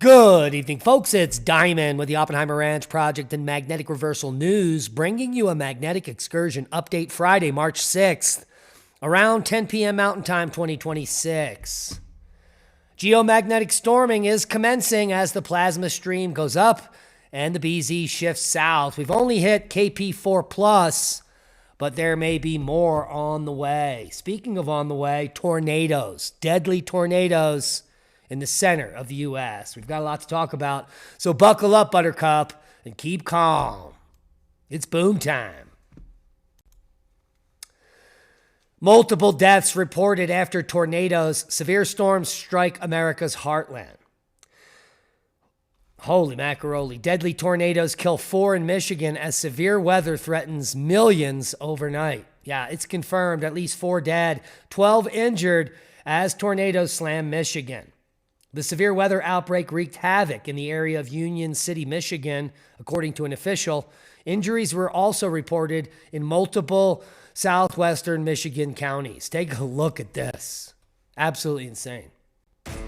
Good evening, folks. It's Diamond with the Oppenheimer Ranch Project and Magnetic Reversal News, bringing you a magnetic excursion update Friday, March 6th, around 10 p.m. Mountain Time 2026. Geomagnetic storming is commencing as the plasma stream goes up and the BZ shifts south. We've only hit KP4+, but there may be more on the way. Speaking of on the way, tornadoes, deadly tornadoes in the center of the U.S. We've got a lot to talk about, so buckle up, Buttercup, and keep calm. It's boom time. Multiple deaths reported after tornadoes. Severe storms strike America's heartland. Holy macaroni. Deadly tornadoes kill 4 in Michigan as severe weather threatens millions overnight. Yeah, it's confirmed. At least 4 dead, 12 injured as tornadoes slam Michigan. The severe weather outbreak wreaked havoc in the area of Union City, Michigan, according to an official. Injuries were also reported in multiple southwestern Michigan counties. Take a look at this. Absolutely insane.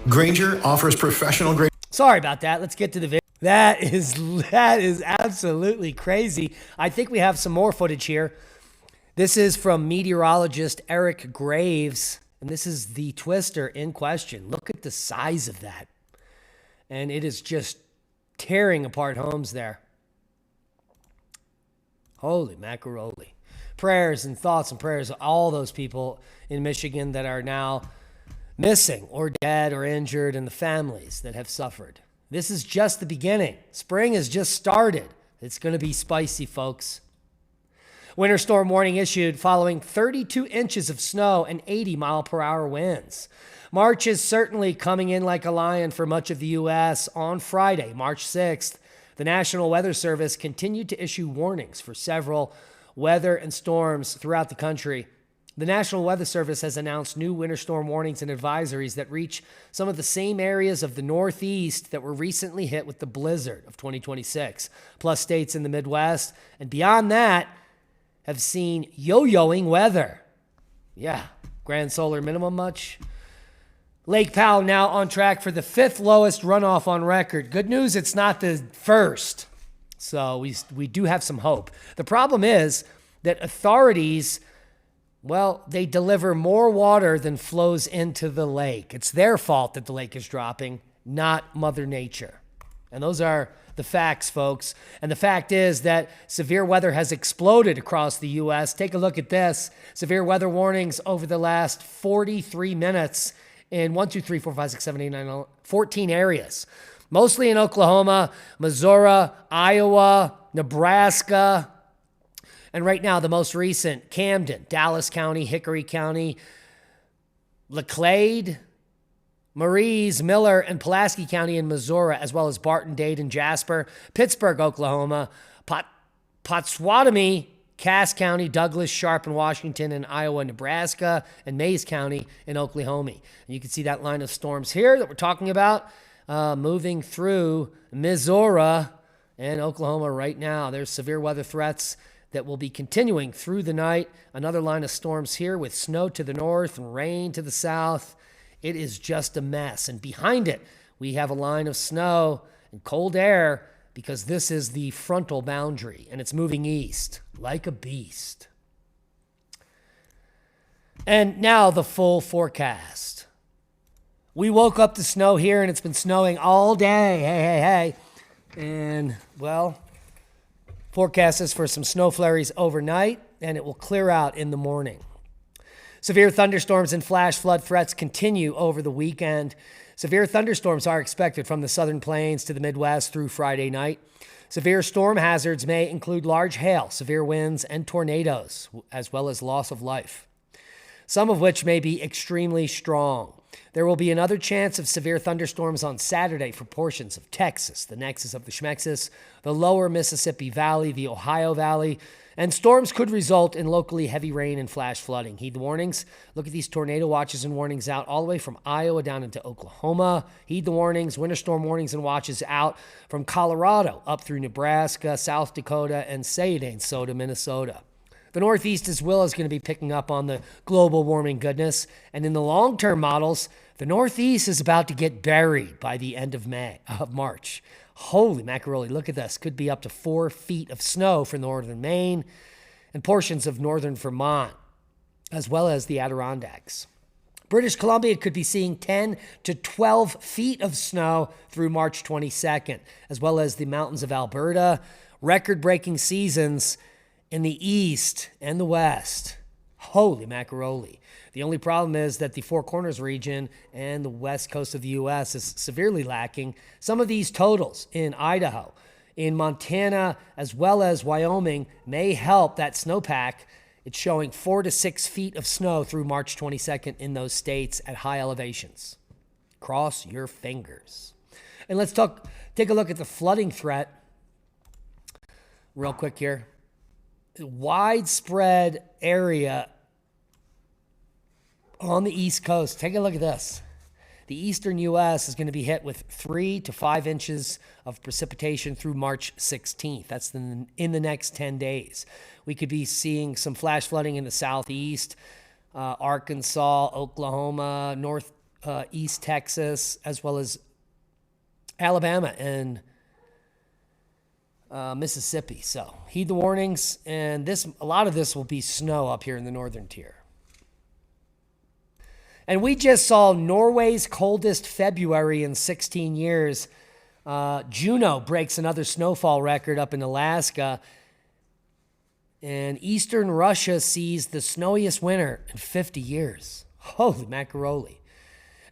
Grainger offers professional grade. Sorry about that. Let's get to the video. That is absolutely crazy. I think we have some more footage here. This is from meteorologist Eric Graves. And this is the twister in question. Look at the size of that. And it is just tearing apart homes there. Holy macaroni. Prayers and thoughts and prayers of all those people in Michigan that are now missing or dead or injured and the families that have suffered. This is just the beginning. Spring has just started. It's going to be spicy, folks. Winter storm warning issued following 32 inches of snow and 80-mile-per-hour winds. March is certainly coming in like a lion for much of the U.S. On Friday, March 6th, the National Weather Service continued to issue warnings for several weather and storms throughout the country. The National Weather Service has announced new winter storm warnings and advisories that reach some of the same areas of the Northeast that were recently hit with the blizzard of 2026, plus states in the Midwest. And beyond that, have seen yo-yoing weather. Yeah, grand solar minimum much? Lake Powell now on track for the 5th lowest runoff on record. Good news, it's not the first. So we do have some hope. The problem is that authorities, well, they deliver more water than flows into the lake. It's their fault that the lake is dropping, not Mother Nature. And those are the facts, folks. And the fact is that severe weather has exploded across the U.S. Take a look at this. Severe weather warnings over the last 43 minutes in 14 areas. Mostly in Oklahoma, Missouri, Iowa, Nebraska. And right now, the most recent, Camden, Dallas County, Hickory County, Laclede, Maries, Miller, and Pulaski County in Missouri, as well as Barton, Dade, and Jasper, Pittsburgh, Oklahoma, Pottawatomie, Cass County, Douglas, Sharp, and Washington in Iowa, Nebraska, and Mays County in Oklahoma. And you can see that line of storms here that we're talking about moving through Missouri and Oklahoma right now. There's severe weather threats that will be continuing through the night. Another line of storms here with snow to the north and rain to the south. It is just a mess. And behind it, we have a line of snow and cold air because this is the frontal boundary and it's moving east like a beast. And now the full forecast. We woke up to snow here and it's been snowing all day. Hey. And, well, forecast is for some snow flurries overnight and it will clear out in the morning. Severe thunderstorms and flash flood threats continue over the weekend. Severe thunderstorms are expected from the southern plains to the Midwest through Friday night. Severe storm hazards may include large hail, severe winds, and tornadoes, as well as loss of life, some of which may be extremely strong. There will be another chance of severe thunderstorms on Saturday for portions of Texas, the nexus of the Schmexis, the lower Mississippi Valley, the Ohio Valley, and storms could result in locally heavy rain and flash flooding. Heed the warnings. Look at these tornado watches and warnings out all the way from Iowa down into Oklahoma. Heed the warnings. Winter storm warnings and watches out from Colorado up through Nebraska, South Dakota, and Minnesota. The Northeast as well is going to be picking up on the global warming goodness. And in the long-term models, the Northeast is about to get buried by the end of March. Holy macaroni, look at this. Could be up to 4 feet of snow for northern Maine and portions of northern Vermont, as well as the Adirondacks. British Columbia could be seeing 10 to 12 feet of snow through March 22nd, as well as the mountains of Alberta. Record-breaking seasons in the east and the west. Holy macaroni. The only problem is that the Four Corners region and the west coast of the U.S. is severely lacking some of these totals in Idaho. In Montana, as well as Wyoming, may help that snowpack. It's showing 4 to 6 feet of snow through March 22nd in those states at high elevations. Cross your fingers. And let's take a look at the flooding threat real quick here. Widespread area on the East Coast. Take a look at this. The eastern U.S. is going to be hit with 3 to 5 inches of precipitation through March 16th. That's in the next 10 days. We could be seeing some flash flooding in the southeast, Arkansas, Oklahoma, northeast Texas, as well as Alabama and Mississippi. So heed the warnings, and a lot of this will be snow up here in the northern tier. And we just saw Norway's coldest February in 16 years. Juneau breaks another snowfall record up in Alaska. And eastern Russia sees the snowiest winter in 50 years. Holy macaroni.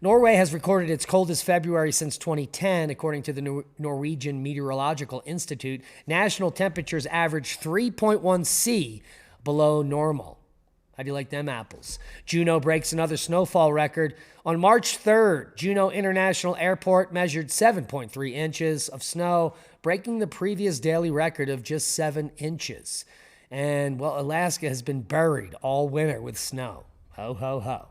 Norway has recorded its coldest February since 2010, according to the Norwegian Meteorological Institute. National temperatures averaged 3.1 C below normal. How do you like them apples? Juneau breaks another snowfall record. On March 3rd, Juneau International Airport measured 7.3 inches of snow, breaking the previous daily record of just 7 inches. And, well, Alaska has been buried all winter with snow. Ho, ho, ho.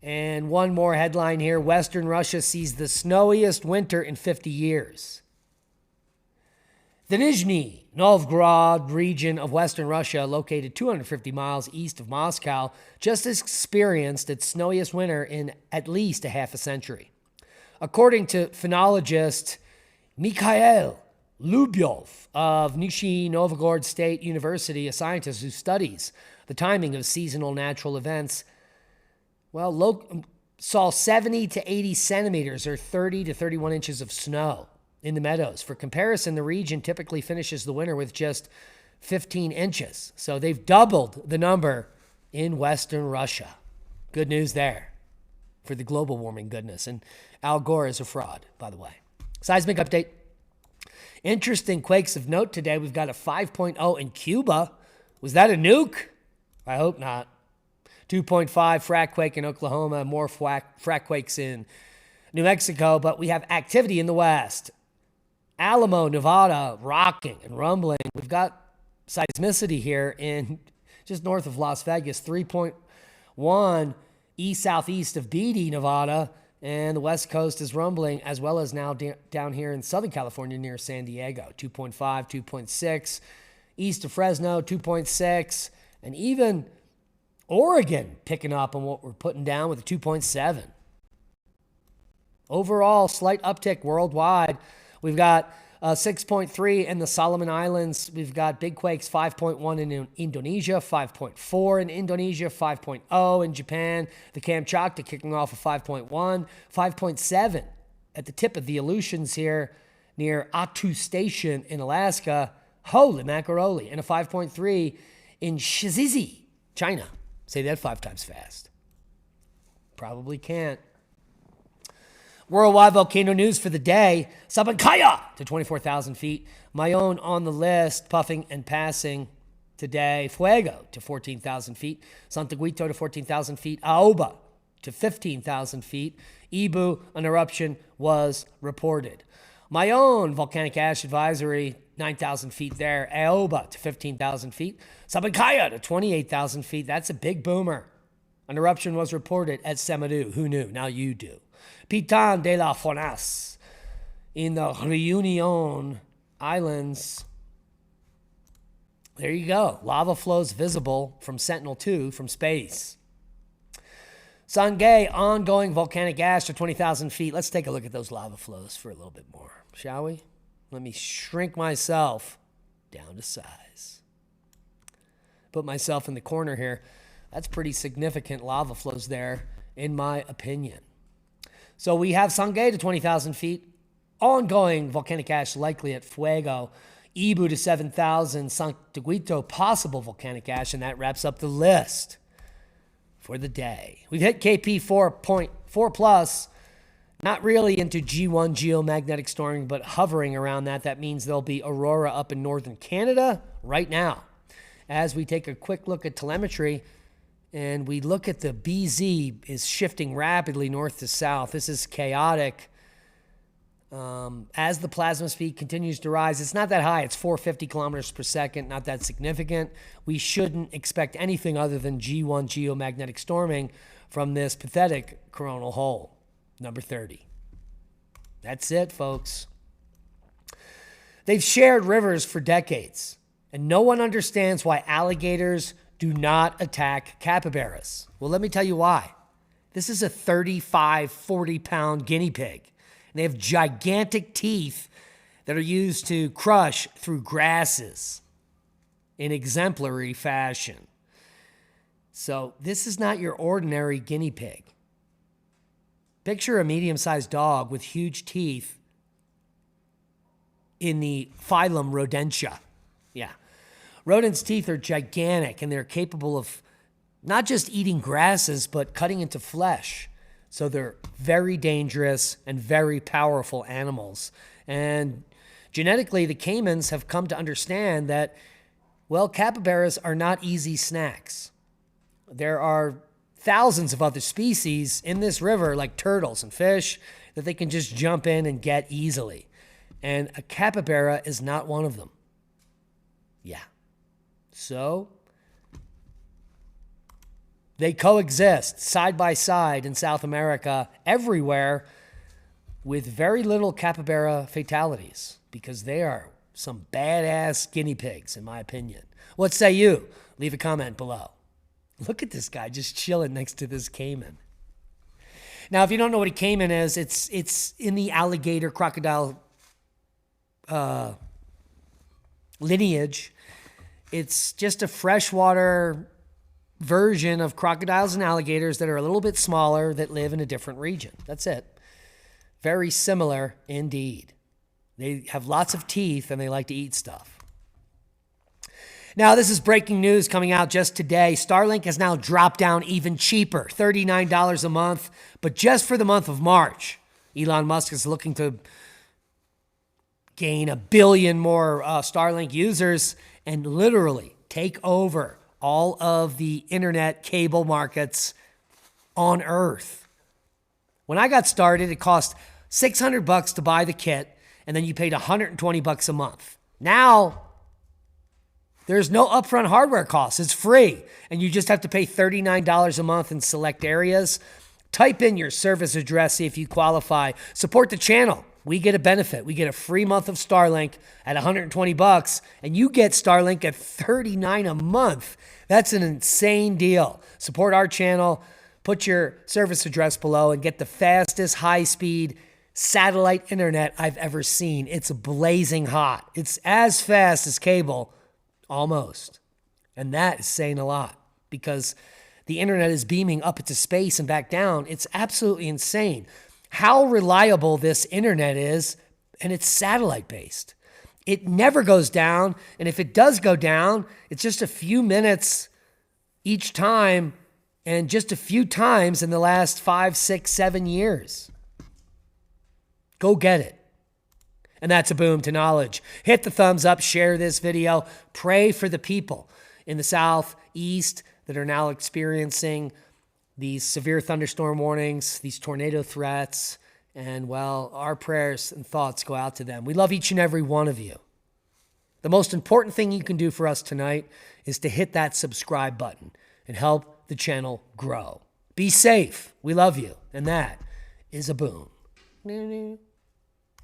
And one more headline here. Western Russia sees the snowiest winter in 50 years. The Nizhny Novgorod region of Western Russia, located 250 miles east of Moscow, just experienced its snowiest winter in at least a half a century. According to phenologist Mikhail Lubyov of Nizhny Novgorod State University, a scientist who studies the timing of seasonal natural events, saw 70 to 80 centimeters or 30 to 31 inches of snow in the meadows. For comparison, the region typically finishes the winter with just 15 inches. So they've doubled the number in Western Russia. Good news there for the global warming goodness. And Al Gore is a fraud, by the way. Seismic update. Interesting quakes of note today. We've got a 5.0 in Cuba. Was that a nuke? I hope not. 2.5 frac quake in Oklahoma, more frac quakes in New Mexico, but we have activity in the west. Alamo, Nevada, rocking and rumbling. We've got seismicity here in just north of Las Vegas, 3.1 east-southeast of Beatty, Nevada, and the west coast is rumbling, as well as now down here in Southern California near San Diego, 2.5, 2.6, east of Fresno, 2.6, and even Oregon picking up on what we're putting down with a 2.7. Overall, slight uptick worldwide. We've got 6.3 in the Solomon Islands. We've got big quakes, 5.1 in Indonesia, 5.4 in Indonesia, 5.0 in Japan. The Kamchatka kicking off a 5.1, 5.7 at the tip of the Aleutians here near Attu Station in Alaska. Holy macaroni. And a 5.3 in Shizizi, China. Say that 5 times fast. Probably can't. Worldwide volcano news for the day. Sabancaya to 24,000 feet. Mayon on the list, puffing and passing today. Fuego to 14,000 feet. Santiaguito to 14,000 feet. Aoba to 15,000 feet. Ibu, an eruption was reported. Mayon, volcanic ash advisory, 9,000 feet there. Aoba to 15,000 feet. Sabancaya to 28,000 feet. That's a big boomer. An eruption was reported at Semeru. Who knew? Now you do. Pitan de la Fournaise in the Reunion Islands. There you go. Lava flows visible from Sentinel-2 from space. Sangay, ongoing volcanic ash to 20,000 feet. Let's take a look at those lava flows for a little bit more, shall we? Let me shrink myself down to size. Put myself in the corner here. That's pretty significant lava flows there, in my opinion. So we have Sangay to 20,000 feet. Ongoing volcanic ash likely at Fuego. Ibu to 7,000. Santiaguito, possible volcanic ash, and that wraps up the list for the day. We've hit KP 4.4 plus. Not really into G1 geomagnetic storming, but hovering around that. That means there'll be aurora up in northern Canada right now. As we take a quick look at telemetry, and we look at the BZ is shifting rapidly north to south. This is chaotic. As the plasma speed continues to rise, it's not that high. It's 450 kilometers per second, not that significant. We shouldn't expect anything other than G1 geomagnetic storming from this pathetic coronal hole, number 30. That's it, folks. They've shared rivers for decades, and no one understands why alligators do not attack capybaras. Well, let me tell you why. This is a 35, 40-pound guinea pig. And they have gigantic teeth that are used to crush through grasses in exemplary fashion. So this is not your ordinary guinea pig. Picture a medium-sized dog with huge teeth in the phylum Rodentia. Yeah. Rodents' teeth are gigantic, and they're capable of not just eating grasses, but cutting into flesh. So they're very dangerous and very powerful animals. And genetically, the caimans have come to understand that, well, capybaras are not easy snacks. There are thousands of other species in this river, like turtles and fish, that they can just jump in and get easily. And a capybara is not one of them. Yeah. So they coexist side by side in South America, everywhere, with very little capybara fatalities, because they are some badass guinea pigs, in my opinion. What say you? Leave a comment below. Look at this guy just chilling next to this caiman. Now, if you don't know what a caiman is, it's in the alligator crocodile lineage. It's just a freshwater version of crocodiles and alligators that are a little bit smaller that live in a different region. That's it. Very similar indeed. They have lots of teeth and they like to eat stuff. Now, this is breaking news coming out just today. Starlink has now dropped down even cheaper, $39 a month, but just for the month of March. Elon Musk is looking to gain 1 billion more Starlink users and literally take over all of the internet cable markets on Earth. When I got started, it cost $600 to buy the kit, and then you paid $120 a month. Now, there's no upfront hardware costs. It's free, and you just have to pay $39 a month in select areas. Type in your service address, see if you qualify. Support the channel. We get a benefit. We get a free month of Starlink at $120, and you get Starlink at $39 a month. That's an insane deal. Support our channel. Put your service address below and get the fastest high-speed satellite internet I've ever seen. It's blazing hot. It's as fast as cable, almost. And that is saying a lot because the internet is beaming up into space and back down. It's absolutely insane how reliable this internet is, and it's satellite-based. It never goes down, and if it does go down, it's just a few minutes each time, and just a few times in the last 5, 6, 7 years. Go get it. And that's a boom to knowledge. Hit the thumbs up, share this video, pray for the people in the southeast that are now experiencing these severe thunderstorm warnings, these tornado threats, and, well, our prayers and thoughts go out to them. We love each and every one of you. The most important thing you can do for us tonight is to hit that subscribe button and help the channel grow. Be safe. We love you. And that is a boom.